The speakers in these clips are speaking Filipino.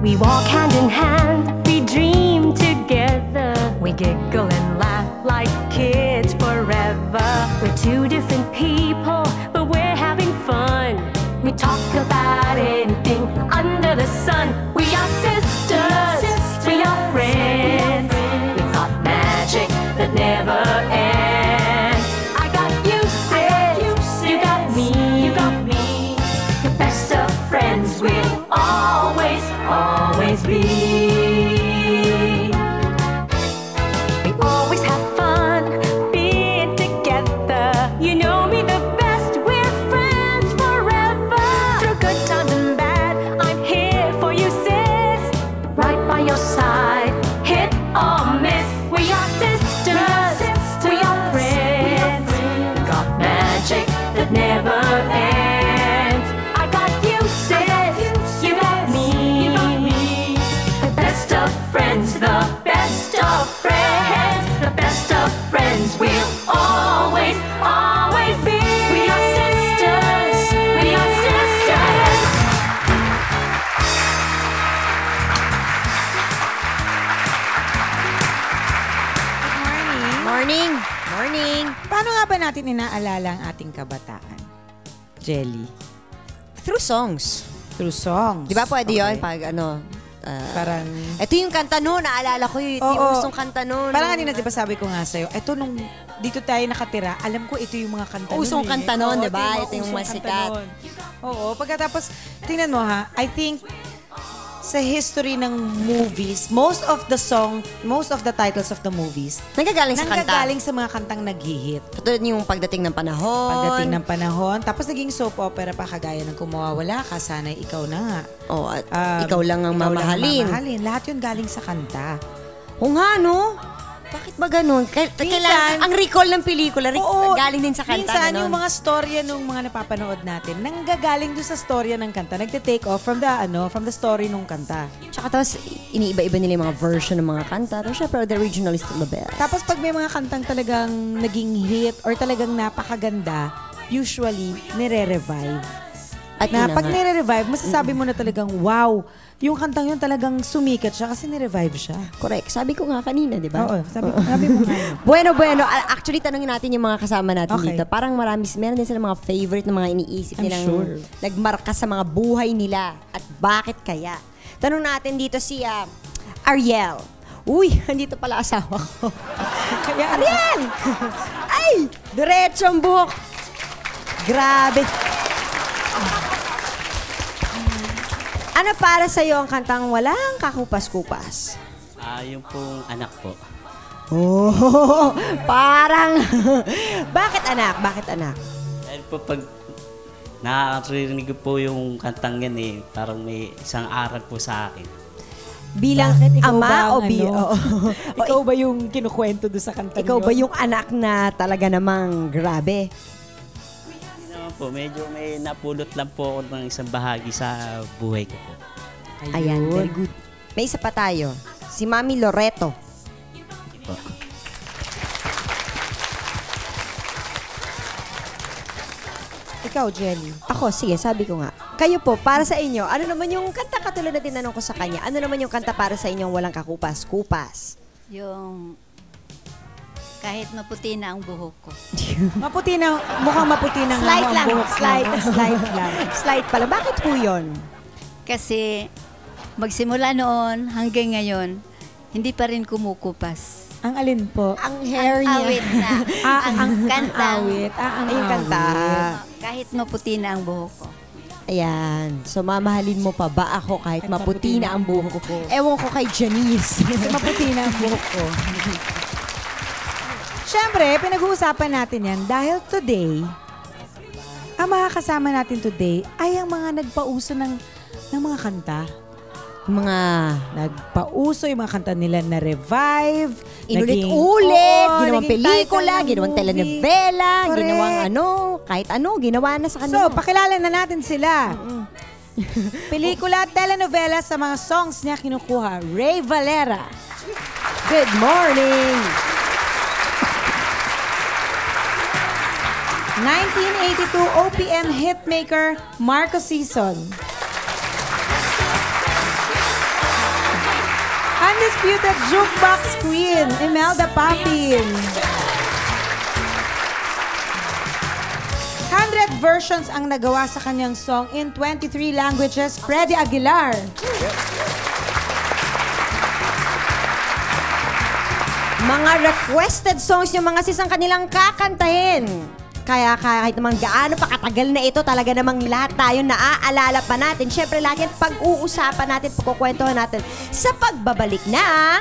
We walk hand in hand, we dream together. We giggle and laugh like kids forever. We're two different people, but we're having fun. We talk about anything under the sun. We are sisters, we are friends. We've got magic that never ends. I got you, sis, you got me. The best of friends we'll always be. We always have fun being together. You know me the best, we're friends forever. Through good times and bad, I'm here for you, sis. Right by your side, hit or miss. We are sisters, we are friends. Got magic that never ends. I got you, sis, you got me. The best of friends, the best of friends. The best of friends we'll always be. We are sisters, we are sisters. Morning! Morning! Paano nga ba natin inaalala ang ating kabataan? Jelly. Through songs. Through songs. Di ba pwede Okay. yun? Pag ano, Parang... ito yung kanta nun, naalala ko yung gustong kanta nun. Parang kanina, di ba sabi ko nga sa'yo, ito nung dito tayo nakatira, alam ko ito yung mga kanta nun. Usong kanta nun, Oo, di ba? Ito yung usong masikat. kanta nun. Oo, pagkatapos, tingnan mo ha, I think, sa history ng movies, most of the titles of the movies, Nanggagaling sa kanta. nanggagaling sa mga kantang nag-hit. Katulad yung pagdating ng panahon. Pagdating ng panahon, tapos naging soap opera pa kagaya ng Kung Mawawala Ka, Sana'y Ikaw Na Nga. Oh, at ikaw lang ang mamahalin. Lahat yun galing sa kanta. O nga, no? Bakit ba ganun? Kailangan, ang recall ng pelikula, galing din sa kanta. Minsan, ganun. yung mga storya nung mga napapanood natin, nanggagaling doon sa storya ng kanta. Nagte-take off from the story nung kanta. Tsaka tapos, iniiba-iba nila yung mga version ng mga kanta. Pero syempre, the original is still the best. Tapos pag may mga kantang talagang naging hit or talagang napakaganda, usually, nire-revive. At Na pag nire-revive, masasabi mo na talagang, wow, yung kantang yun talagang sumikat siya kasi nire-revive siya. Correct. Sabi ko nga kanina, di ba? Oo, sabi mo nga yun. Bueno. Actually, tanongin natin yung mga kasama natin dito. Parang meron din sila mga favorite na mga iniisip nilang nagmarka sa mga buhay nila. At bakit kaya? Tanong natin dito si Ariel. Uy, andito pala asawa ko. Ariel! Ay! Diretso ang buhok. Grabe. Ano para sa'yo ang kantang walang kakupas-kupas? Yung pong anak po. Oh, parang... Bakit anak? Dahil po pag nakakarinig ko po yung kantang yan parang may isang aral po sa akin. Bilang ama o Ikaw ba yung kinukwento doon sa kanta ikaw ba yung anak na talaga namang grabe? Hindi naman po, medyo may napulot lang po ako ng isang bahagi sa buhay ko po. Ayan, very good. May isa pa tayo. Si Mami Loreto. Po. Ikaw, Jelly. Ako, sige, sabi ko nga. Kayo po, para sa inyo, ano naman yung kanta katulad na tinanong ko sa kanya? Ano naman yung kanta para sa inyong walang kakupas-kupas? Yung kahit maputi na ang buhok ko. Maputi na, mukhang maputi na Slight ang lang. buhok. Slight lang. Slight pala. Bakit po yun? Kasi magsimula noon hanggang ngayon, hindi pa rin kumukupas. Ang alin po? Ang hair Ang niya. awit na. ang kanta. Awit. Ang Yung kanta. Kahit maputi na ang buhok ko. Ayan. So, mamahalin mo pa ba ako kahit maputi na ang buhok ko? Ewan ko kay Janice. Kasi maputi na ang buhok ko. Siyempre, pinag-uusapan natin yan dahil today, ang mga kasama natin today ay ang mga nagpauso ng mga kanta. Mga Nagpauso yung mga kanta nila na revive. inulit-ulit, ginawang naging pelikula, title ng ginawang movie. telenovela, Correct. ginawang kahit ginawa na sa So, kanila. pakilala na natin sila. Pelikula at telenovela sa mga songs niya kinukuha. Ray Valera. Good morning! 1982 OPM hitmaker Marco Sison. undisputed jukebox queen, Imelda Papin. 100 versions ang nagawa sa kanyang song in 23 languages, Freddy Aguilar. Mga requested songs yung mga sis ang kanilang kakantahin. Kaya kahit naman gaano pa katagal na ito, talaga namang lahat tayo naaalala pa natin. Siyempre, lagi pag-uusapan natin, pagkukwentuhan natin sa pagbabalik ng...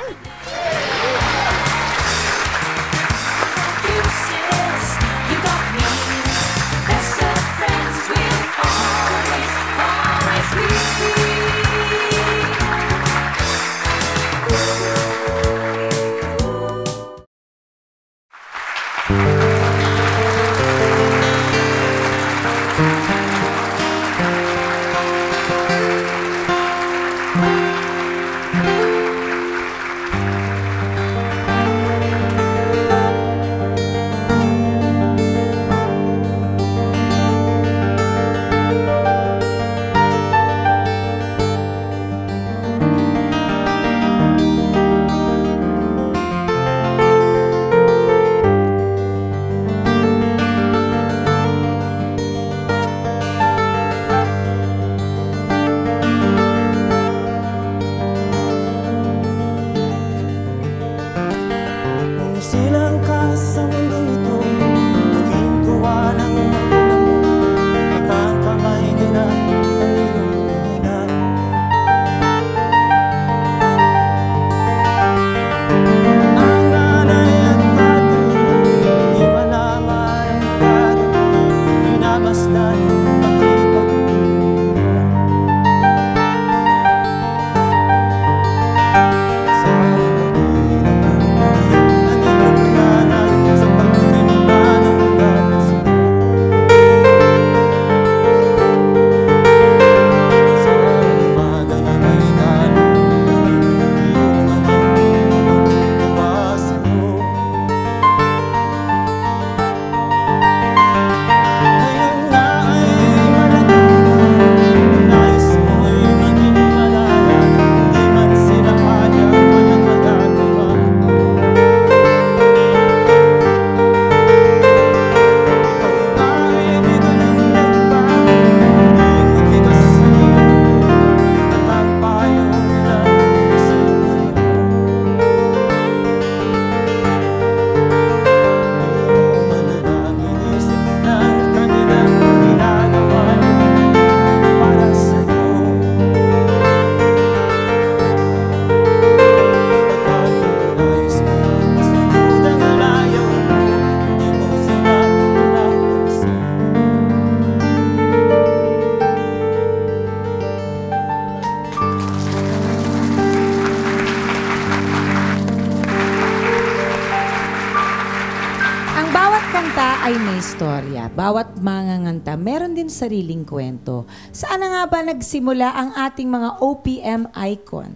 ay may istorya. Bawat manganganta, meron din sariling kwento. Saan na nga ba nagsimula ang ating mga OPM icon?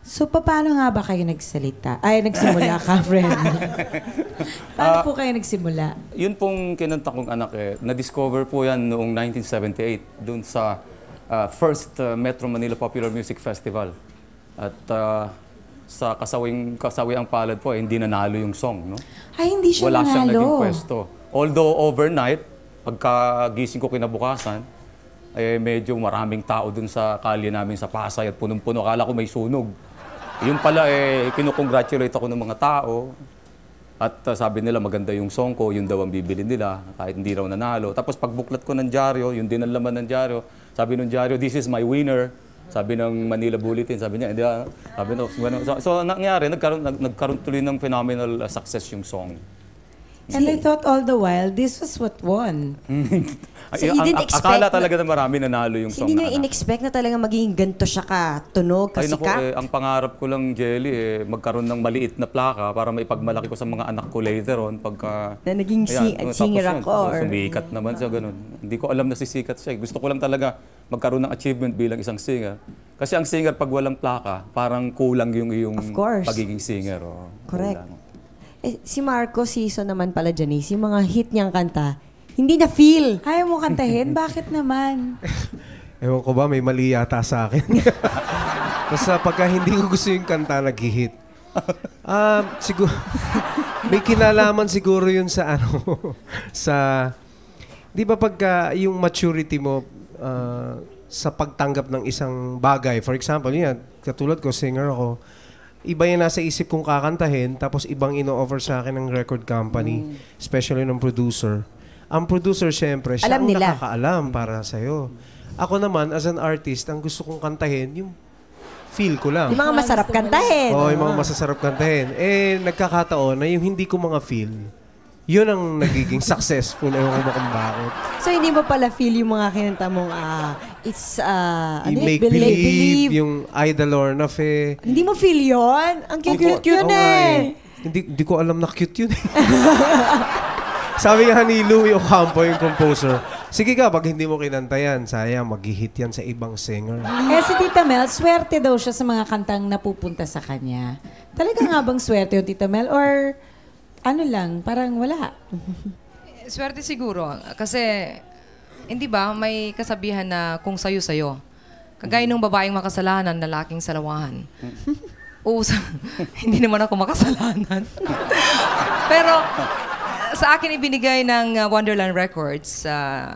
So, paano nga ba kayo nagsalita? Ay, nagsimula ka, friend. Paano po kayo nagsimula? Yun pong kinanta kong anak na-discover po yan noong 1978 dun sa first Metro Manila Popular Music Festival. At sa kasawiang palad po, hindi nanalo yung song. No? Ay, hindi siya Wala nanalo. siyang naging pwesto. Although overnight, pagkagising ko kinabukasan, medyo maraming tao dun sa kalye namin sa Pasay at punong-puno. Akala ko may sunog. Yun pala, kinukongratulate ako ng mga tao. At sabi nila maganda yung song ko, yun daw ang bibili nila, kahit hindi raw nanalo. Tapos pagbuklat ko ng dyaryo, yun din ang laman ng dyaryo. Sabi ng dyaryo, this is my winner. Sabi ng Manila Bulletin, sabi niya, hindi, sabi no, so nangyari, nagkaroon tuloy ng phenomenal success yung song. And I thought all the while, this was what won. So you didn't expect akala talaga na marami nanalo yung song. Hindi nyo in-expect na talaga magiging ganito siya katunog, Ay naku, kasikat? ang pangarap ko lang, Jelly, magkaroon ng maliit na plaka para maipagmalaki ko sa mga anak ko later on pagka... Na naging singer ako. Sumikat naman siya, ganun. Hindi ko alam na sisikat siya. Gusto ko lang talaga magkaroon ng achievement bilang isang singer. Kasi ang singer, pag walang plaka, parang kulang yung iyong pagiging singer. Correct. Si Marco Sison naman pala, Janice, yung mga hit niyang kanta, hindi na feel. Ayaw mo kantahin? Bakit naman? Ewan ko ba, may mali yata sa akin. Basta pagka hindi ko gusto yung kanta, nag-hit. Siguro, may kinalaman siguro yun sa di ba pagka yung maturity mo sa pagtanggap ng isang bagay, for example, yan, katulad ko, singer ako, iba yung nasa isip kong kakantahin, tapos ibang ino-offer sa akin ng record company, especially ng producer. Ang producer, syempre, siya Alam ang nila. nakakaalam para sa'yo. Ako naman, as an artist, ang gusto kong kantahin, yung feel ko lang. Yung mga masarap kantahin. Oo, yung mga masasarap kantahin. Nagkakataon na yung hindi ko mga feel, yun ang nagiging successful. Ewan ko ba kung bakit. So, hindi mo pala feel yung mga kinanta mong, it's, Yung make believe, yung Idol or Nafe. Hindi mo feel yun? Ang cute yun eh. Hindi ko alam na cute yun eh. Sabi nga ni Louie Ocampo, yung composer, sige ka, pag hindi mo kinanta yan, sayang, mag-hit yan sa ibang singer. Si Tita Mel, swerte daw siya sa mga kantang napupunta sa kanya. Talaga nga bang swerte yung Tita Mel? Or ano lang, parang wala? Swerte siguro. Kasi, hindi ba, may kasabihan na kung sayo-sayo. Kagaya ng babaeng makasalanan, lalaking salawahan. Hindi naman ako makasalanan. Pero, sa akin ibinigay ng Wonderland Records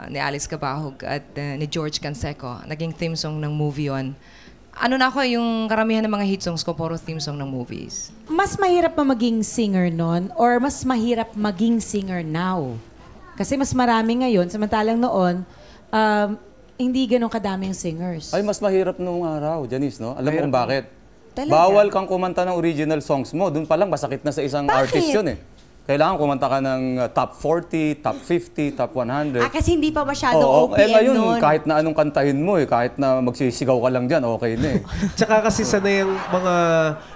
ni Alice Cabahog at ni George Canseco. Naging theme song ng movie yun. Ano na ako, yung karamihan ng mga hit songs ko, puro theme song ng movies. Mas mahirap pa maging singer noon or mas mahirap maging singer now? Kasi mas marami ngayon, samantalang noon, hindi ganun kadaming singers. Ay, mas mahirap nung araw, Janice, no? Alam mo kung bakit? Talaga? Bawal kang kumanta ng original songs mo. Doon pa lang, masakit na sa isang artist yun eh. Kailangan kumanta ka ng top 40, top 50, top 100. Kasi hindi pa masyadong OPM ngayon, nun. kahit na anong kantahin mo kahit na magsisigaw ka lang dyan, okay na eh. Tsaka kasi sanay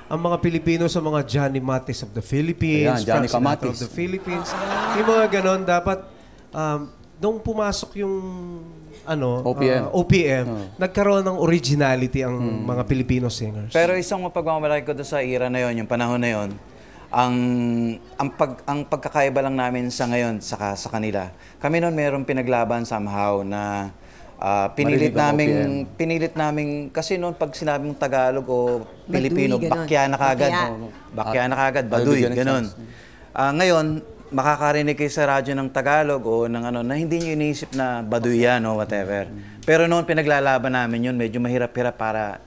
ang mga Pilipino sa mga Johnny Mathis of the Philippines, Ayan, Johnny Frank Sinatra Kamatis. of the Philippines. Yung mga ganon, dapat nung pumasok yung OPM, nagkaroon ng originality ang mga Filipino singers. Pero isang mapagmamalaki ko doon sa era na yon, yung panahon na yon, ang pagkakaiba lang namin sa ngayon sa kanila. Kami noon mayroong pinaglaban somehow na pinilit namin kasi noon pag sinabing Tagalog o Pilipino, bakya na kagad. Bakya na kagad, baduy, ganun. Ngayon, makakarinig kayo sa radyo ng Tagalog o ng na hindi nyo iniisip na baduy yan o whatever. Pero noon pinaglalaban namin yun, medyo mahirap-hirap para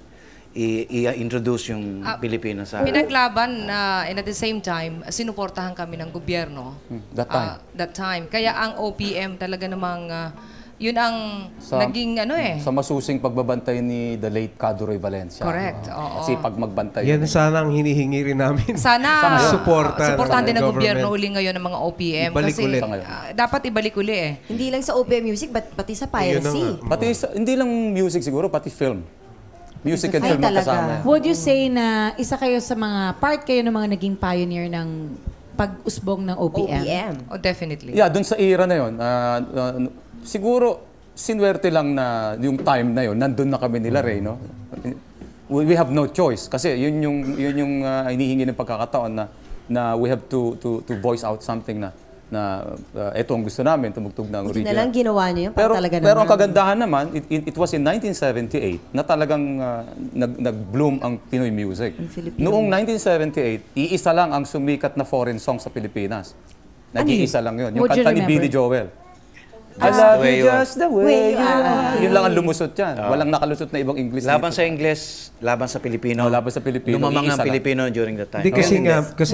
i-introduce yung Pilipino sa... Pinaglaban and at the same time, sinuportahan kami ng gobyerno. That time. Kaya ang OPM talaga namang, yun ang naging Sa masusing pagbabantay ni the late Caduroy Valencia. Correct. Oo. Kasi pagbantay. Yan sana ang hinihingi rin namin. Sana supportahan din ng government. gobyerno uli ngayon ng mga OPM. Ibalik kasi ulit. Dapat ibalik uli eh. Hindi lang sa OPM music, pati sa piracy. Hindi lang music siguro, pati film. Music and film magkasama. Would you say na isa kayo sa mga part kayo ng mga naging pioneer ng pag-usbong ng OPM? Oh, definitely. Yeah, dun sa era na yun, siguro sinwerte lang na yung time na yun, nandun na kami nila Ray, no? We have no choice kasi yun yung hinihingi ng pagkakataon na we have to voice out something na ito ang gusto namin, tumugtog ng original. Hindi na lang ginawa niyo yun, talaga naman. Pero ang kagandahan naman, it was in 1978 na talagang nag-bloom ang Pinoy music. Noong 1978, iisa lang ang sumikat na foreign song sa Pilipinas. Nag-iisa lang yun. Yung kanta ni Billy Joel. I love you just the way you are. Yun lang ang lumusot yan. Walang nakalusot na ibang English. Laban sa English, laban sa Pilipino. Laban sa Pilipino. Lumamang ang Pilipino during that time. Hindi kasi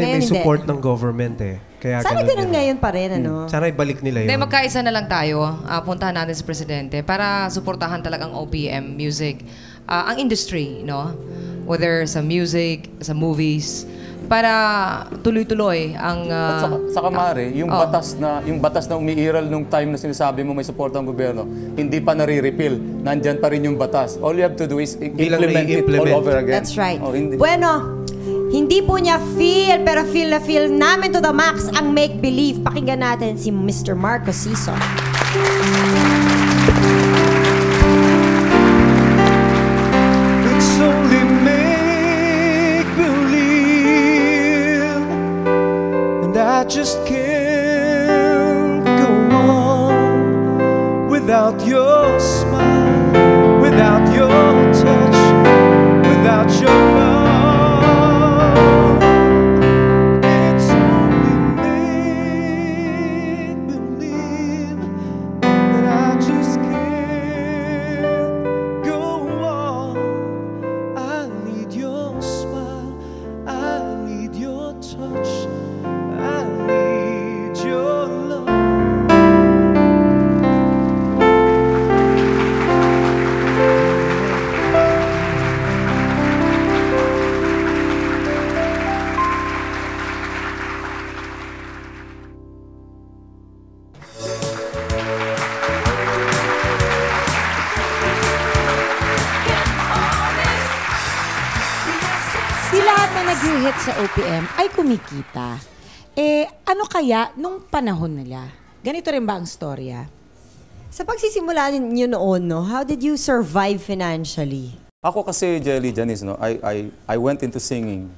may support ng government eh. Kaya sana ganun ngayon pa rin, ano? Sana ibalik nila yun. Magkaisa na lang tayo. Puntahan natin sa Presidente para suportahan talagang OPM music. Ang industry, no? Whether sa music, sa movies, para tuloy-tuloy ang... Saka Mare, yung batas na umiiral nung time na sinasabi mo may support ng gobyerno, hindi pa nare-repeal. Nandyan pa rin yung batas. All you have to do is implement it all over again. That's right. Bueno, hindi po niya feel, pero feel na feel namin to the max ang make-believe. Pakinggan natin si Mr. Marco Sison. It's only I just can't go on without your smile, without your touch, without nag-hit sa OPM ay kumikita. Ano kaya nung panahon nila? Ganito rin ba ang storya? Sa pagsisimula niyo noon, no, how did you survive financially? Ako kasi, Jelly, Janice, no, I went into singing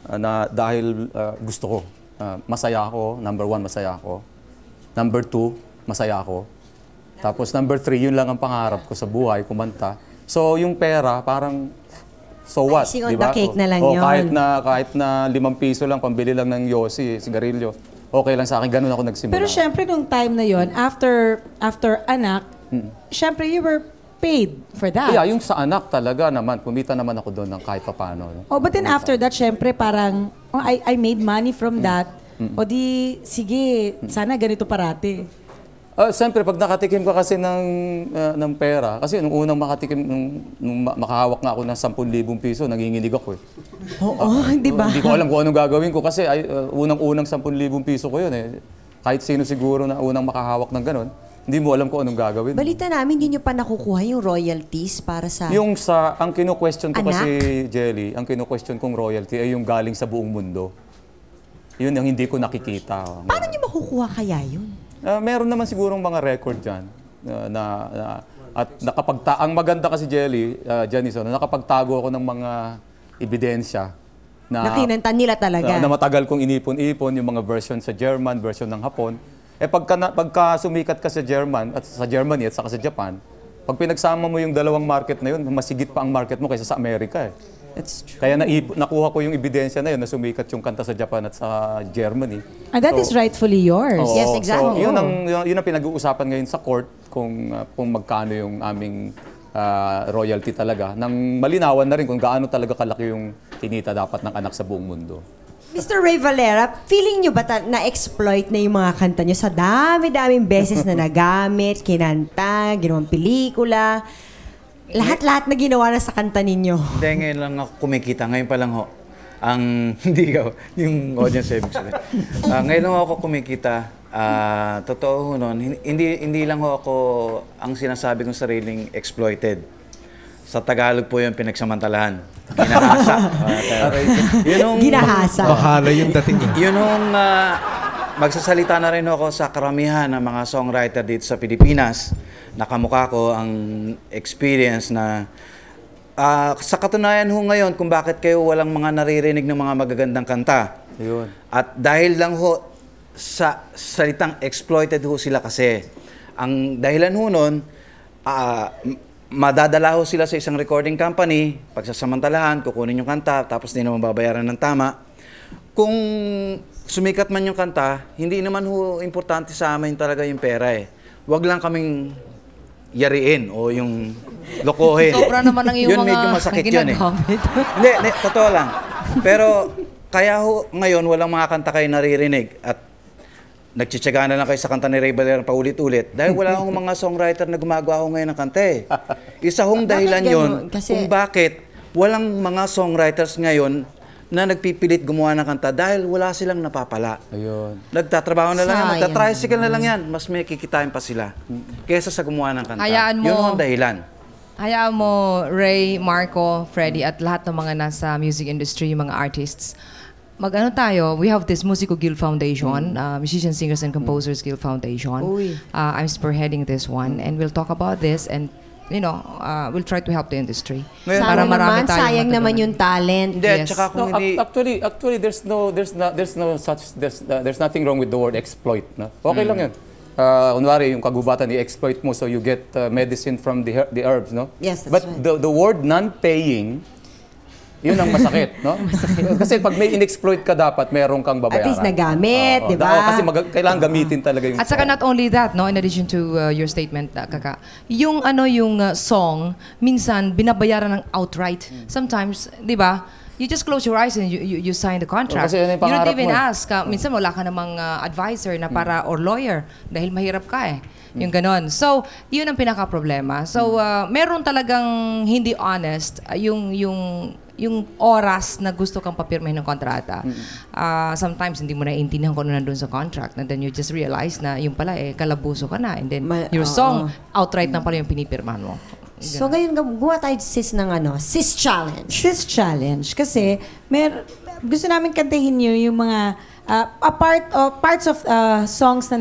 na dahil gusto ko. Masaya ako. Number 1, masaya ako. Number 2, masaya ako. Tapos number 3, yun lang ang pangarap ko sa buhay, kumanta. So yung pera, parang, so what? Icing on the cake na lang yun. Kahit na 5 piso lang, pambili lang ng yosi, sigarilyo. Okay lang sa akin, ganun ako nagsimula. Pero syempre nung time na yon, after anak, syempre you were paid for that. Yeah, yung sa anak talaga naman, kumita naman ako doon ng kahit paano. No? Oh, but then after that, syempre parang, I made money from that. O di, sige, sana ganito parati. Siyempre, pag nakatikim ka kasi ng pera, kasi nung unang makatikim, nung makahawak nga ako ng 10,000 piso, nanginginig ako eh. Oo, di ba? Hindi ko alam kung anong gagawin ko kasi unang-unang 10,000 piso ko yun eh. Kahit sino siguro na unang makahawak ng ganon, hindi mo alam kung anong gagawin. Balita namin, hindi nyo pa nakukuha yung royalties para sa... Ang kino-question ko anak? kasi, Jelly, ang kino-question kong royalty ay yung galing sa buong mundo. Yun ang hindi ko nakikita. Paano nyo makukuha kaya yun? Meron naman sigurong mga record dyan. At ang maganda kasi, Jelly, Janice, nakapagtago ako ng mga ebidensya na nakinanta nila talaga. Na matagal kong inipon-ipon, yung mga version sa German, version ng Hapon. Pagka sumikat ka sa German at sa Germany at saka sa Japan, pag pinagsama mo yung dalawang market na yun, masigit pa ang market mo kaysa sa Amerika eh. That's true. Kaya nakuha ko yung ebidensya na yun na sumikat yung kanta sa Japan at sa Germany. And that is rightfully yours. Yes, exactly. So, yun ang pinag-uusapan ngayon sa court kung magkano yung aming royalty talaga. Nang malinawan na rin kung gaano talaga kalaki yung kinita dapat ng anak sa buong mundo. Mr. Ray Valera, feeling nyo ba na-exploit na yung mga kanta nyo sa dami-daming beses na nagamit, kinanta, ginawang pelikula? Lahat-lahat na ginawa na sa kanta ninyo. Hindi, ngayon lang ako kumikita. Ngayon pa lang ho. Hindi ka, yung audience ibig sabihin. Ngayon lang ako kumikita. Totoo ho nun. Hindi lang ho ako ang sinasabi kong sariling exploited. Sa Tagalog po yung pinagsamantalahan. Ginahasa. Ginahasa. Bahala yung dating niya. Yun yung magsasalita na rin ako sa karamihan ng mga songwriter dito sa Pilipinas. Nakamukha ko ang experience na sa katunayan ho ngayon kung bakit kayo walang mga naririnig ng mga magagandang kanta. Yun. At dahil lang ho sa salitang exploited ho sila kasi. Ang dahilan ho nun, madadala ho sila sa isang recording company, pagsasamantalahan, kukunin yung kanta, tapos di naman babayaran ng tama. Kung sumikat man yung kanta, hindi naman ho importante sa amin talaga yung pera eh. Huwag lang kaming yariin o yung lokohin. Sobra naman ang iyong yun, mga medyo masakit yun eh. ginagamit. Hindi, totoo lang. Pero kaya ho ngayon walang mga kanta kayo naririnig at nagtsitsaga na lang kayo sa kanta ni Ray Valera paulit-ulit dahil wala akong mga songwriter na gumagawa ho ngayon ng kanta eh. Isa hong dahilan yun kung bakit walang mga songwriters ngayon na nagpipilit gumawa ng kanta dahil wala silang napapala. Ayun. Nagtatrabaho na lang yan, nagtatricycle na lang yan, mas may kikitain pa sila kaysa sa gumawa ng kanta. Hayaan mo. Yun ang dahilan. Hayaan mo, Ray, Marco, Freddy, at lahat ng mga nasa music industry, yung mga artists, mag-ano tayo, we have this Musico Guild Foundation, Musicians, Singers, and Composers Guild Foundation. I'm spearheading this one, and we'll talk about this, and we'll try to help the industry. Sana naman, sayang naman yung talent. Hindi, tsaka kung hindi... Actually, there's nothing wrong with the word exploit. No? Okay lang yun. Kunwari, yung kagubatan, i-exploit mo so you get medicine from the herbs, no? Yes, that's right. But the word non-paying, yun ang masakit, no? Kasi pag may in-exploit ka dapat, meron kang babayaran. At least nagamit, di ba? Kasi kailangan gamitin talaga yung At saka not only that, no, in addition to your statement, Kaka, yung song, minsan binabayaran ng outright. Sometimes, di ba? You just close your eyes and you sign the contract. Kasi yun yung you don't pangarap even mo. ask. Minsan wala ka namang advisor na para or lawyer dahil mahirap ka eh. Yung ganon. So, yun ang pinaka-problema. So, meron talagang hindi honest yung oras na gusto kang papirmahin ng kontrata. Sometimes hindi mo naiintindihan kung ano nandun sa contract, and then you just realize na yung pala kalabuso ka na, and then your song outright na pala yung pinipirmahan mo. So ngayon, gumawa tayo sis ng Sis Challenge. Sis Challenge. Kasi, gusto namin kantahin niyo yung mga parts of songs na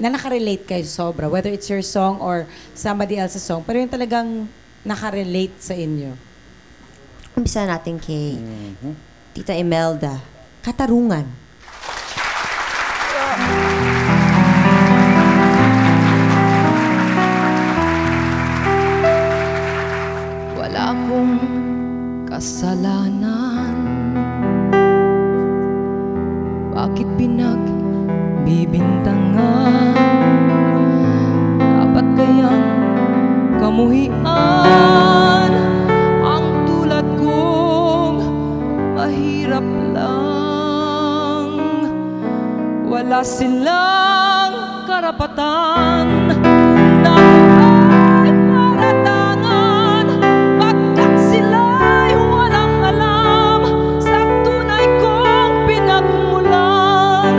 nakarelate kayo sobra. Whether it's your song or somebody else's song. Pero yung talagang nakarelate sa inyo. Umpisa natin kay Tita Imelda. Katarungan. Wala akong kasalanan. Bakit pinagbibintangan? Dapat kayang kamuhian ang tulad kong mahirap lang. Wala silang karapatan na ay paratangan pagkat sila'y walang alam sa tunay kong pinagmulan.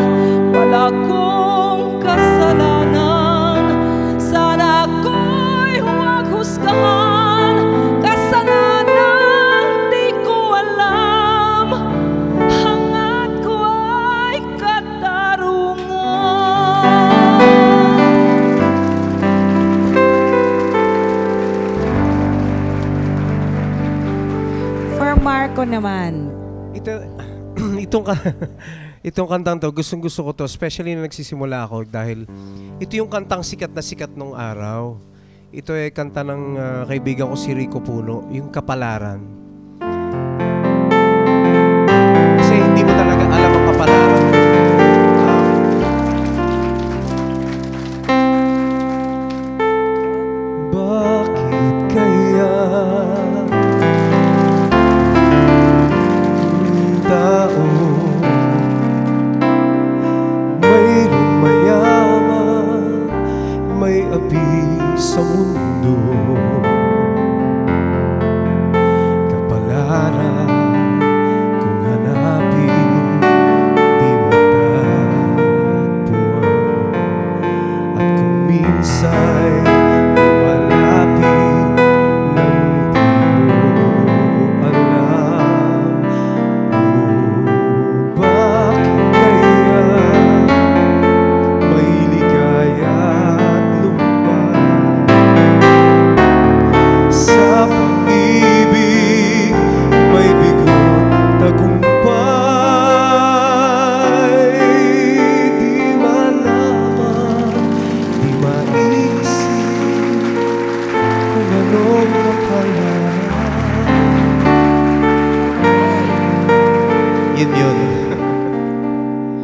Wala kong kasalanan, sana ako'y huwag husgahan. Kasalanan di ko alam, hangat ko ay katarungan. For Marco naman. Itong kantang to, gustong-gusto ko to, especially na nagsisimula ako dahil ito yung kantang sikat na sikat nung araw. Ito ay kanta ng kaibigan ko si Rico Puno, yung Kapalaran. Kasi hindi mo talaga alam ang kapalaran. Bakit kaya tao mayroong mayaman, may api sa mundo, kapalaran kung hanapin di matatagpuan, at kung minsa'y lumalapit nang di mo alam. Bakit kaya may ligaya at lumbay sa pag-ibig, may bigot tagumpay? Di malaman, di maisip kung anong kapalaran. Yun.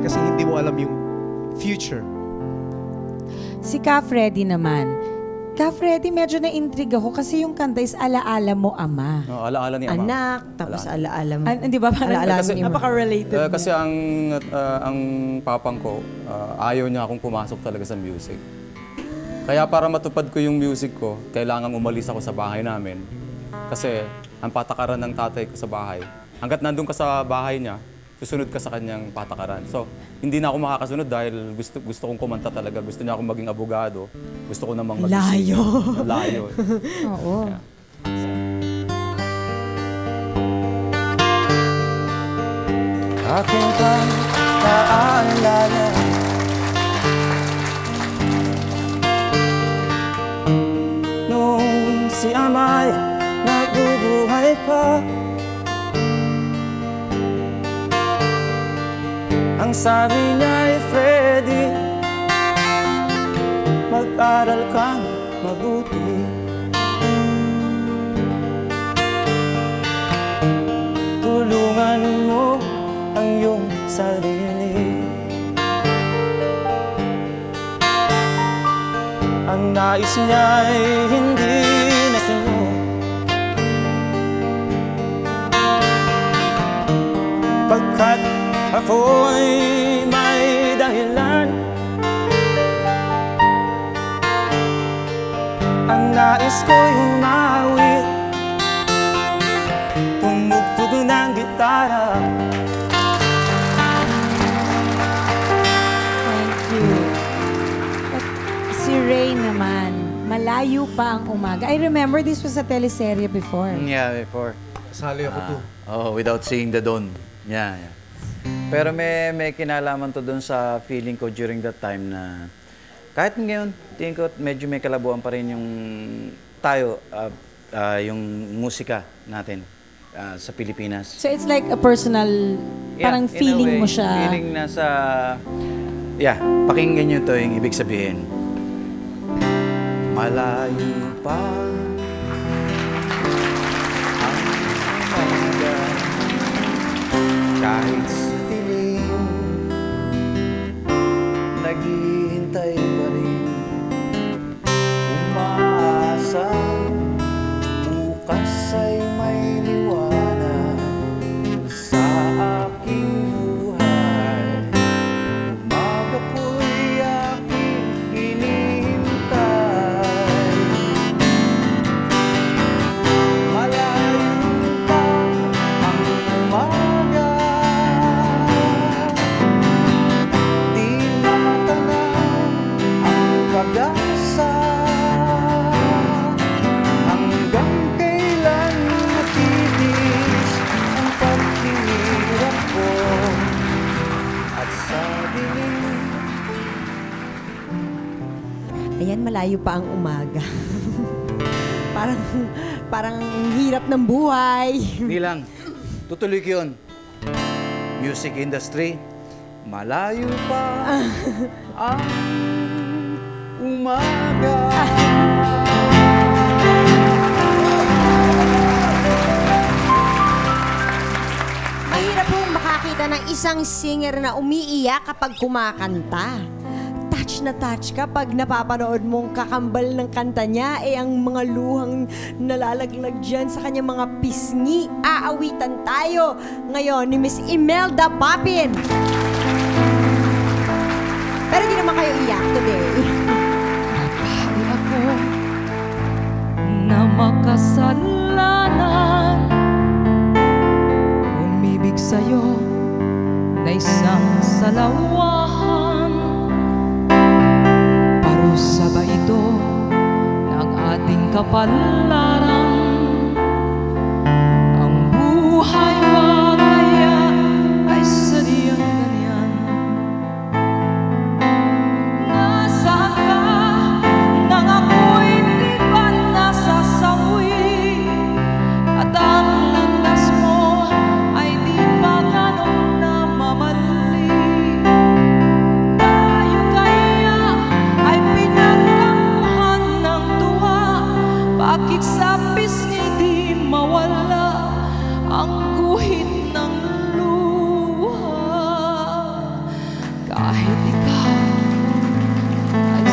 Kasi hindi mo alam yung future. Si Ka Freddy naman. Ka Freddy, medyo na-intrigue ako kasi yung kanta is Alaala Mo Ama. No, alaala ni Ama. Anak, tapos alaala mo. Di ba? Alaala Kasi- ni Ima. Napaka-related niya. Kasi ang papang ko, ayaw niya akong pumasok talaga sa music. Kaya para matupad ko yung music ko, kailangan umalis ako sa bahay namin. Kasi ang patakaran ng tatay ko sa bahay, hanggat nandun ka sa bahay niya, susunod ka sa kanyang patakaran. So, hindi na ako makakasunod dahil gusto kong kumanta talaga. Gusto niya akong maging abogado. Gusto ko namang maging Layo. singer. Layo. Oo. Yeah. Akin kang naaalala, nung si Amay nabubuhay pa. Ang sabi niya ay Freddy, mag-aral kang mabuti. Tulungan mo ang iyong sarili. Ang nais niya ay hindi nasunod, pagkat ako'y may dahilan. Ang nais ko'y humawit, tumugtog ng gitara. Thank you. At si Ray naman, Malayo Pa Ang Umaga. I remember this was a teleserye before. Yeah, before. Sali ako to. Oh, Without Seeing the Dawn. Yeah. Pero may kinalaman to doon sa feeling ko during that time na kahit ngayon, tingin ko medyo may kalabuan pa rin yung tayo, yung musika natin sa Pilipinas. So it's like a personal, parang in a feeling way, mo siya. Feeling na sa, pakinggan nyo to yung ibig sabihin. Malayo pa ang umaga, kahit sa dilim, naghihintay pa rin, umaasa, bukas ay may liwanag sa aking buhay. Umaga ko'y aking hinihintay, malayo pa ang umaga, di matanaw ang pag-asa, hanggang kailan matitis ang paghihirap ko at sa dilim. Ayan, malayo pa ang umaga. parang hirap ng buhay. Hindi lang, tutuloy ko yun. Music industry, malayo pa ang umaga. Mahirap pong makakita ng isang singer na umiiyak kapag kumakanta. Touch na touch kapag napapanood mong kakambal ng kanta niya, ang mga luhang nalalaglag dyan sa kanyang mga pisngi. Aawitan tayo ngayon ni Miss Imelda Papin. Pero di naman kayo iyak today. Ay ako na makasalanan, umibig sa'yo na isang salawahan. Parusa ba ito ng ating kapalaran? Ang buhay ba kaya ay sadyang ganyan? Nasaan ka nang ako'y di ba nasasawi? At ang landas mo ay di ba ganong namamali? Tayo kaya ay pinagtampuhan ng tuwa, bakit sa pisngi di mawala ang guhit ng luha? Kahit ikaw ay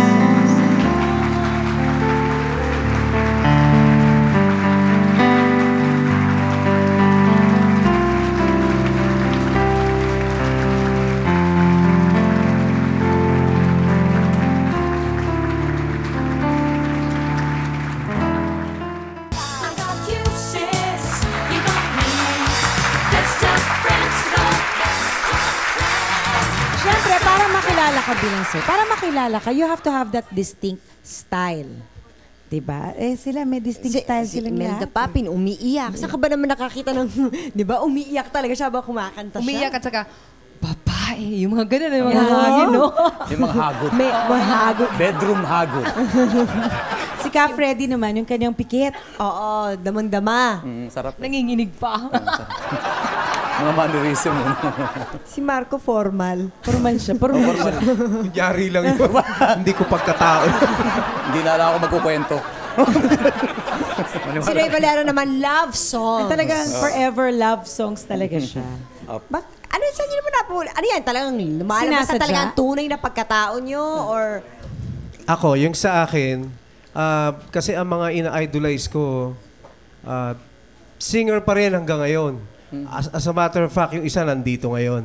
I got you, sis. You got me. Best of friends, the best of friends. Siyempre, para makilala ka bilang sir, para makilala ka, you have to have that distinct style. Diba? Sila may distinct style Si silang Imelda lahat. Papin, umiiyak. Saan ka ba naman nakakita ng, di ba, umiiyak talaga siya ba kumakanta siya? umiyak at saka, babae, yung mga ganun, yung mga hangin, no? Yung mga hagot. May mahagot. Bedroom hagot. Si Ka Freddy naman, yung kanyang pikit. Oo, damang-dama. Sarap. Nanginginig pa. Mga mannerism. Si Marco formal. Formal siya. Formal siya. Yari lang yun. Hindi ko pagkatao. Hindi na lang ako magkukwento. Si Ray Valero naman, love song. Talagang forever love songs talaga siya. Ano, saan nyo naman ano yan? Talagang lumalabas na Sinasadya? talaga ang tunay na pagkatao nyo? Or Ako, yung sa akin, kasi ang mga ina-idolize ko, singer pa rin hanggang ngayon. As a matter of fact, yung isa nandito ngayon.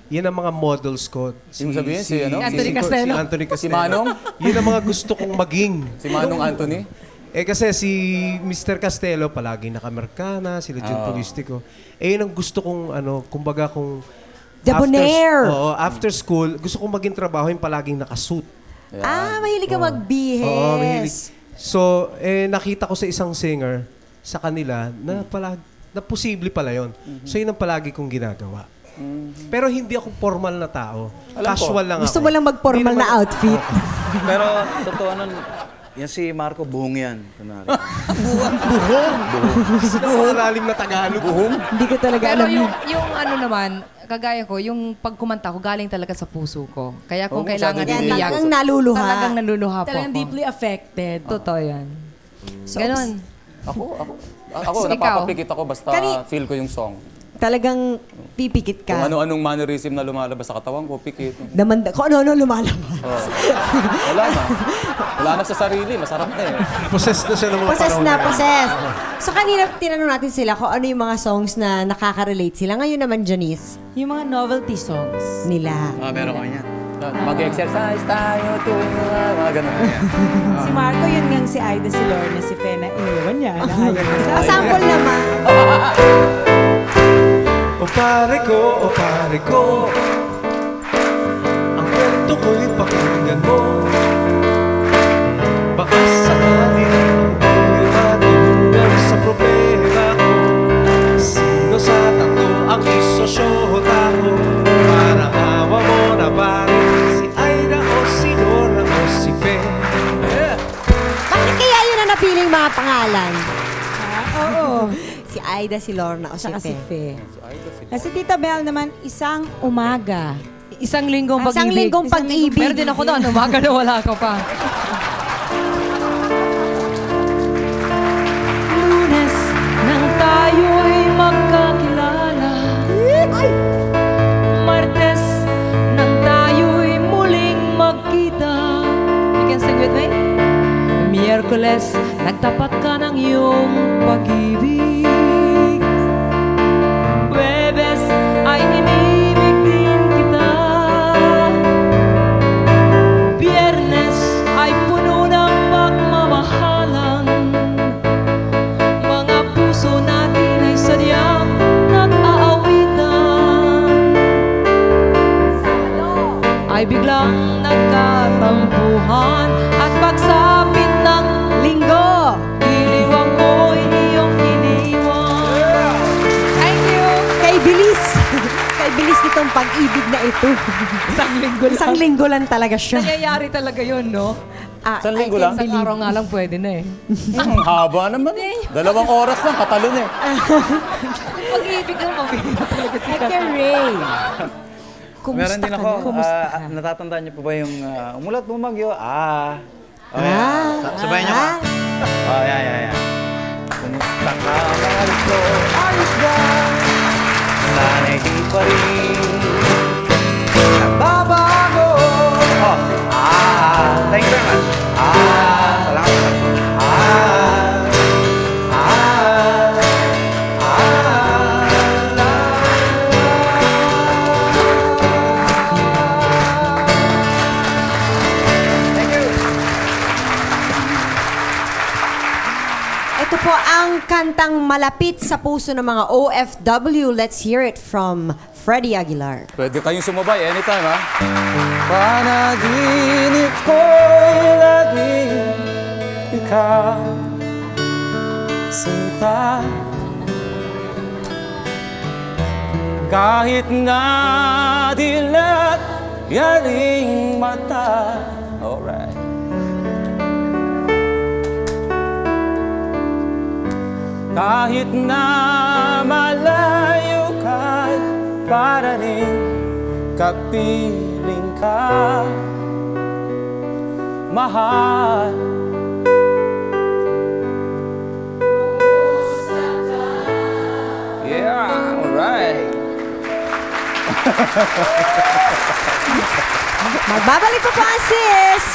Yan ang mga models ko. Yung sabihin, si ano? Anthony Castelo. Si Anthony Castelo. Si Manong? Yun ang mga gusto kong maging. Si Manong Anthony? Kasi si Mr. Castelo, palaging nakamerkana, sila Jun Polistico. Yun ang gusto kong, kumbaga kung... Debonair! After school, gusto kong maging trabaho yung palaging nakasuit. mahilig ka magbihes. Oo, mahilig. So, nakita ko sa isang singer sa kanila na na posible pala yun. So yun ang palagi kong ginagawa. Pero hindi ako formal na tao. Casual lang Gusto ako. mo lang mag-formal na outfit. Pero totoo nun, yan si Marco, buhong yan. Kunwari. Buhong lalim na Tagalog. Buhong? Hindi ko talaga Pero alam yung ano naman, kagaya ko, yung pagkumanta ko, galing talaga sa puso ko. Kaya kung kailangan iiyak, talagang naluluha. talagang naluluha po Talagang ako. deeply affected. Totoo yan. So, Ganon. Ako, Ikaw? napapapikit ako basta feel ko yung song. Talagang pipikit Kung ka. ano-anong mannerism na lumalabas sa katawan ko, pikit. Kung ano-ano lumalabas. Wala na. Wala na sa sarili. Masarap na eh. Possessed na siya ng mga Possess panahon na, yan. possess. So kanina tinanong natin sila kung ano yung mga songs na nakaka-relate sila. Ngayon naman, Janice, Yung mga novelty songs. nila. Meron ko yan. Mag-exercise tayo tuwing mga ganun. Si Marco, yun ngang si Aida, si Lorna, si Fena, iniwan niya. Sample naman. O pare ko, ang kwento ko'y pakinggan mo. Baka sakali ako'y matulungan sa problema ko. Sino sa tatlo ang isosyota ko? Parang awa mo na pare, si Aida o si Nora o si Fe. Bakit kaya yun ang napiling mga pangalan? Oo. Si Aida, si Lorna, o si Saka si Fe. Fe. Si Tita Belle naman, isang umaga. Isang linggong pag-ibig. Isang linggong pag-ibig. Meron din ako doon. Umaga na wala ka pa. Lunes nang tayo'y magkakilala. Martes nang tayo'y muling magkita. You can sing with me? Miyerkules, nagtapat ka ng iyong pag-ibig. Huwebes ay inibig din kita. Biyernes ay puno ng pagmamahalan. Mga puso natin ay sadyang nag-aawitan. Ay biglang nagkatampuhan at pagsapit ng linggo, iliwang ko'y iyong iniwan. Thank you! Kay Bilis. Kay Bilis nitong pag-ibig na ito. Isang linggo lang. Isang linggo lang talaga siya. Nangyayari talaga yun, no? Isang linggo lang? Isang araw nga lang pwede na eh. Ang haba naman. 2 oras lang, katalon eh. Pag-ibig lang, mabihira talaga si Eka Ray. Meron din ako, Kumusta ka? natatandaan niyo po ba yung umulat bumagyo? Ah. Sabayan niyo ka? Yeah. Kumusta ka, mahal ko? Ayos ba? Sana'y di pa rin nagbabago. Thank you very much. Salamat. Ito po ang kantang malapit sa puso ng mga OFW. Let's hear it from Freddie Aguilar. Pwede kayong sumabay anytime, ha? Panaginip ko'y laging ikaw, sinta. Kahit na dilat yaring mata. Alright. Kahit na malayo ka, para rin kapiling ka, mahal. Yeah, alright. Magbabalik po ang sis!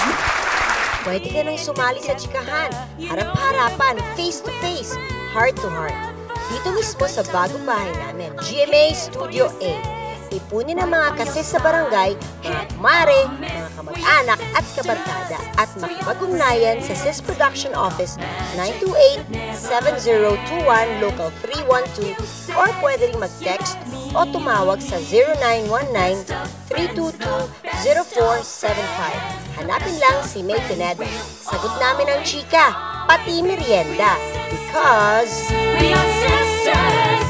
Pwede ka nang sumali sa chikahan. Harap-harapan, face-to-face, heart-to-heart. Dito mismo sa bagong bahay namin, GMA Studio A. Ipunin ang mga kasis sa barangay, mga kumare, mga kamag-anak at kabarkada at makipag-ugnayan sa SIS Production Office 928-7021 Local 312 or pwede rin mag-text o tumawag sa 0919-322-0475. Hanapin lang si May Pineda. Sagot namin ang chika, pati merienda. Because We are sisters.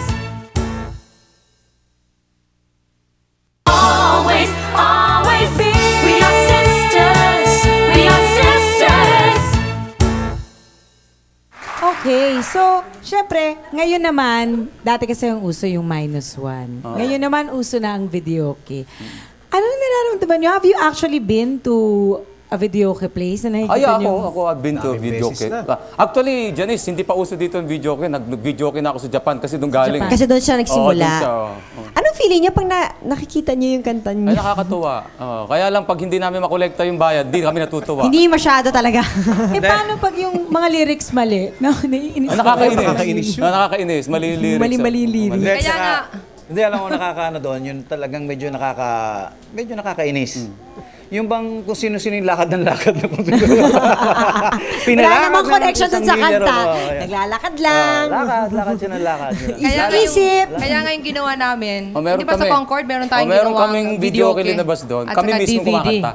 Okay, so, syempre, ngayon naman, dati kasi yung uso yung -1. Ngayon naman, uso na ang videoke. Ano nararamdaman nyo? Have you actually been to a videoke place na nakikita nyo? Ako I've been to videoke. Actually, Janice, hindi pa uso dito ang videoke. Nag-videoke na ako sa Japan kasi doon galing. Kasi doon siya nagsimula. Oo. Anong feeling niya pag nakikita niyo yung kanta niya? Ay, nakakatuwa. Kaya lang pag hindi namin makolekta yung bayad, di kami natutuwa. Hindi masyado talaga. Paano pag yung mga lyrics mali? Naiinis. Nakakainis. Mali lyrics. Mali lyrics. Kaya nga, Hindi, alam mo, nakakaano doon, yun talagang medyo nakakainis. Yung bang kung sino-sino yung lakad ng lakad na kung Wala namang connection dun sa kanta. Naglalakad lang. Lakad siya ng lakad. Kaya nga yung ginawa namin, di ba sa kami. Concord, meron tayong Meron ginawang kaming video videoke linabas doon. at Kami saka mismo DVD. kumakanta.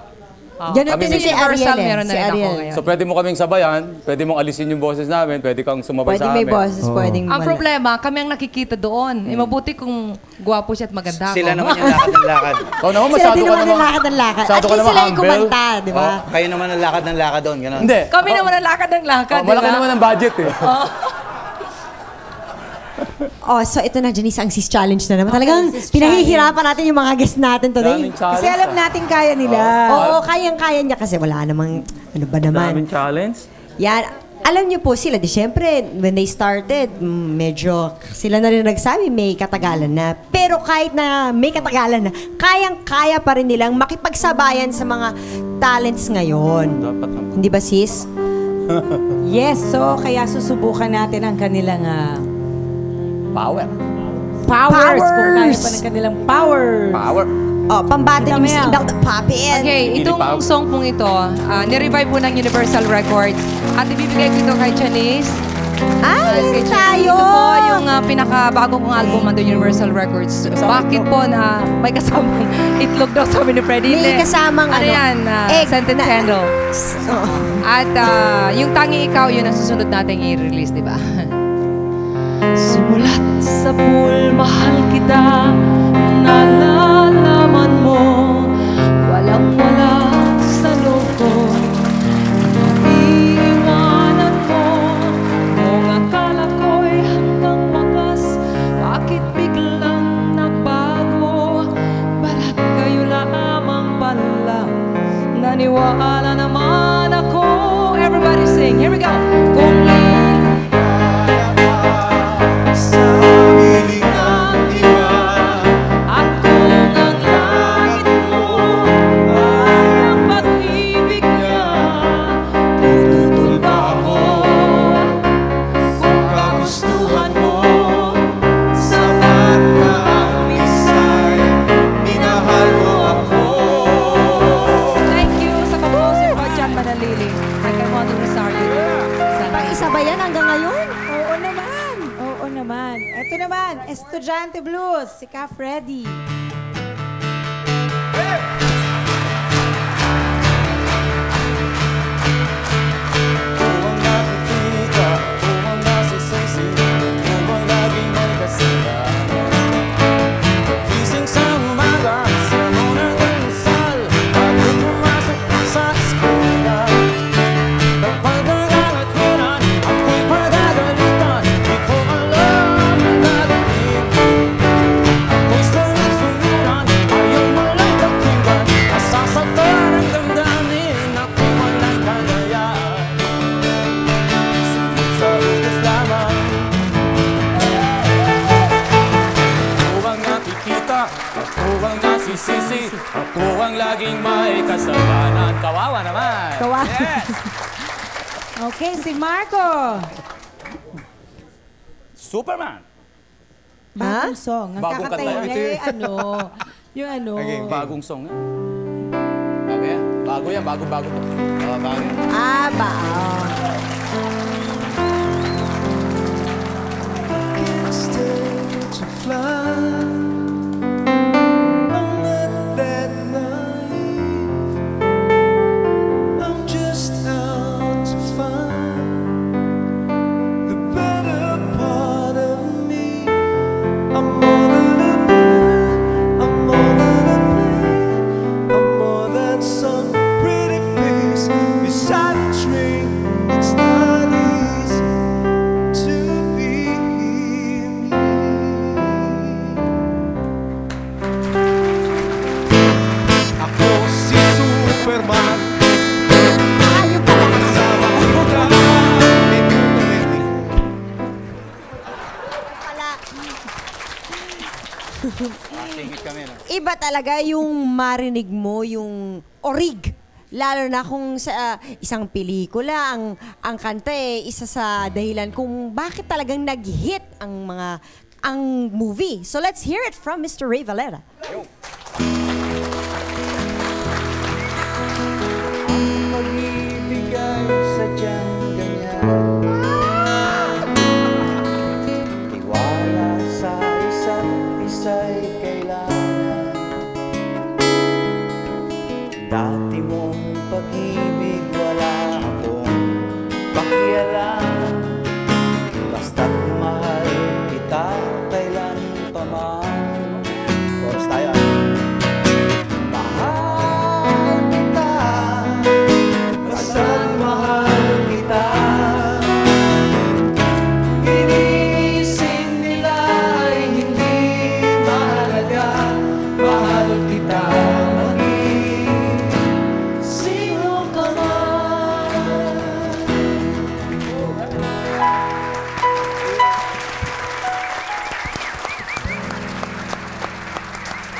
Ganun din si Ariel. Meron na Si rin ako Ariel. ngayon. So pwede mo kaming sabayan, pwede mong alisin yung boses namin, pwede kang sumabay Pwedeng sa may amin. boses, pwedeng Ang wala. problema, kami ang nakikita doon. Mabuti kung gwapo siya at maganda ako. Sila naman yung lakad ng lakad. Ikaw naman, Sila masyado din ka naman ang naman. lakad ng lakad. At Masyado ka least naman sila yung humble. kumanta, di ba? Kayo naman ang lakad ng lakad doon, gano'n. Hindi. Kami naman ang lakad ng lakad, di ba? Malaki naman ang budget eh. Oh, so ito na, Janice, ang sis challenge na naman. Talagang pinahihirapan natin yung mga guests natin today. Kasi alam natin kaya nila. Oo, kayang-kaya niya kasi wala namang, ano ba naman. Daming challenge. Yan. Alam niyo po sila, di syempre, when they started, medyo sila na rin nagsabi may katagalan na. Pero kahit na may katagalan na, kayang-kaya pa rin nilang makipagsabayan sa mga talents ngayon. Dapat naman. Hindi ba, sis? Yes, so kaya susubukan natin ang kanilang Power. powers. Kung kaya pa ng kanilang power. Power. Oh, pambati ni Miss Mel. Indang the Puppet. Okay, itong song pong ito, nirevive po ng Universal Records. At ibibigay ko ito kay Janice. Ay, tayo! Ito po yung pinakabago kong album under Universal Records. Bakit po na may kasamang itlog daw sabi ni Freddie? May Hindi. kasamang ano yan? egg Scented na- Candle. Oo. At yung Tangi Ikaw, yun ang susunod natin i-release, di ba? Simulat sa pool, mahal kita, nalalaman mo, walang-wala sa loob ko. Iiwanan mo, kung akala ko'y hanggang wakas, bakit biglang nagbago? Balat kayo lamang pala, naniwala naman ako. Everybody sing, here we go. Kung Estudyante Blues, si Ka Freddy. Ako ang laging may kasalanan. Kawawa naman. Kawawa. Yes. Okay, si Marco. Superman. Bagong song. Ang Bagong kakatayin kanta. niya yung ano. Yung ano. Okay, bagong song. Bago yan. Bago yan. Bago to. Bago yan. Ah, ba? To fly. I'm not that naive. I'm just out to find the better part of me. I'm more than a bird. I'm more than a plane. I'm more than some pretty face beside a tree. It's not easy. Singit kami, no? Iba talaga yung marinig mo, yung orig. Lalo na kung sa isang pelikula, ang kanta isa sa dahilan kung bakit talagang nag-hit ang movie. So let's hear it from Mr. Ray Valera. Pag-ibig ay sadyang ganyan. Tiwala sa isa't isa'y kailangan. Dati mong pag-ibig wala akong pakialam. Basta't mahal kita kailan pa man. Chorus tayo. Mahal kita, basta't mahal kita. Iniisip nila ay hindi mahalaga. Mahal kita maging sino ka man.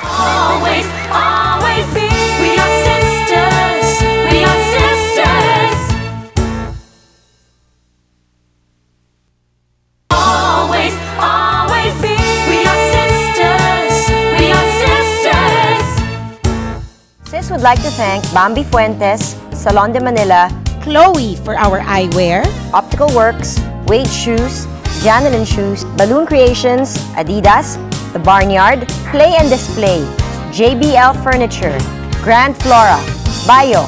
Always, always be. We are sisters. We are sisters. Always, always be. We are sisters. We are sisters. Sis would like to thank Bambi Fuentes, Salon de Manila, Chloe for our eyewear. Optical Works, Wade Shoes, Janelin Shoes, Balloon Creations, Adidas, The Barnyard, Play and Display, JBL Furniture, Grand Flora, Bio,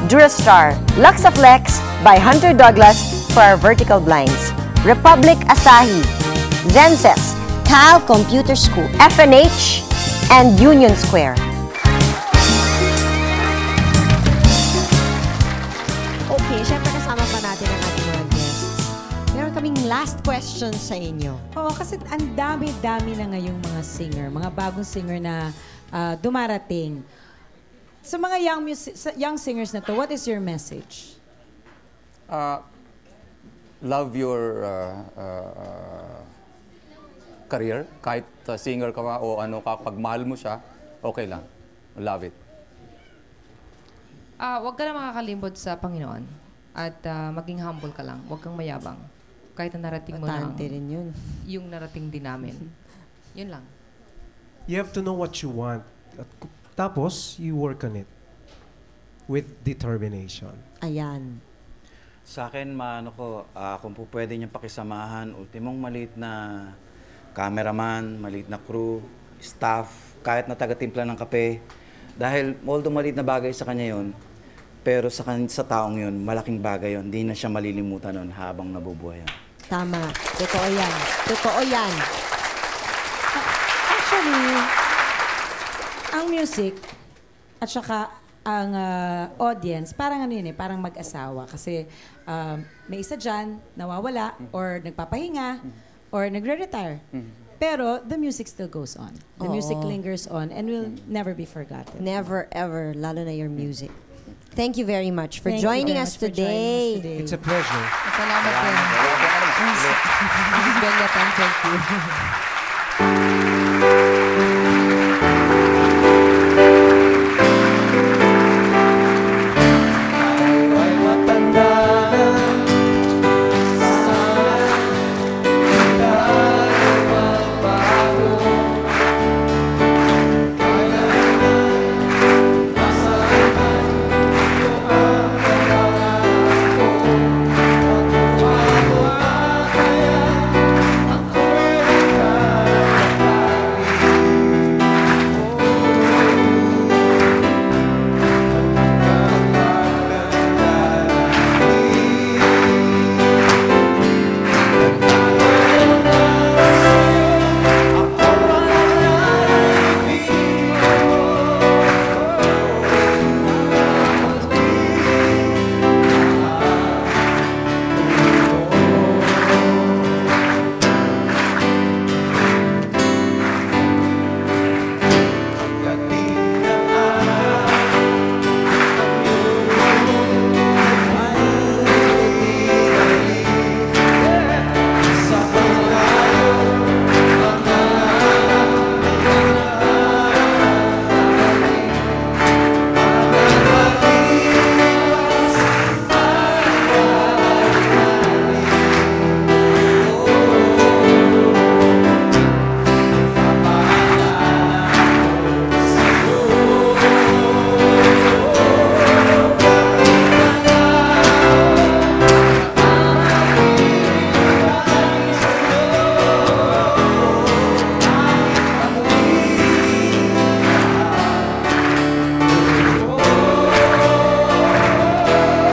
Durastar, Luxaflex by Hunter Douglas for our vertical blinds, Republic Asahi, Zenses, Cal Computer School, FNH, and Union Square. Okay, syempre kasama pa natin ang ating mga guests. Meron kaming last question sa inyo. Oo, kasi ang dami-dami na ngayong mga singer, mga bagong singer na dumarating. Sa mga young singers na to, what is your message? Love your career. Kahit singer ka ba o ano ka, pag mahal mo siya, okay lang. Love it. Huwag ka na makakalimbot sa Panginoon. At maging humble ka lang. Huwag kang mayabang. Kahit na narating mo lang. Importante rin yun. Yung narating din namin. Yun lang. You have to know what you want. At tapos, you work on it with determination. Ayan. Sa akin, kung po pwede niyang pakisamahan, ultimong maliit na cameraman, maliit na crew, staff, kahit na taga-timpla ng kape. Dahil although maliit na bagay sa kanya yun, pero sa taong yun, malaking bagay yun. Hindi na siya malilimutan nun habang nabubuhay yan. Tama. Totoo yan. Totoo yan. Actually, ang music at saka ang audience, parang ano yun parang mag-asawa. Kasi may isa dyan, nawawala, or nagpapahinga, or nagre-retire. Pero the music still goes on. The music lingers on and will never be forgotten. Never ever, lalo na your music. Thank you very much for Thank you joining very us much for joining us today. today. It's a pleasure. Salamat din. Mrs. Benya, thank you.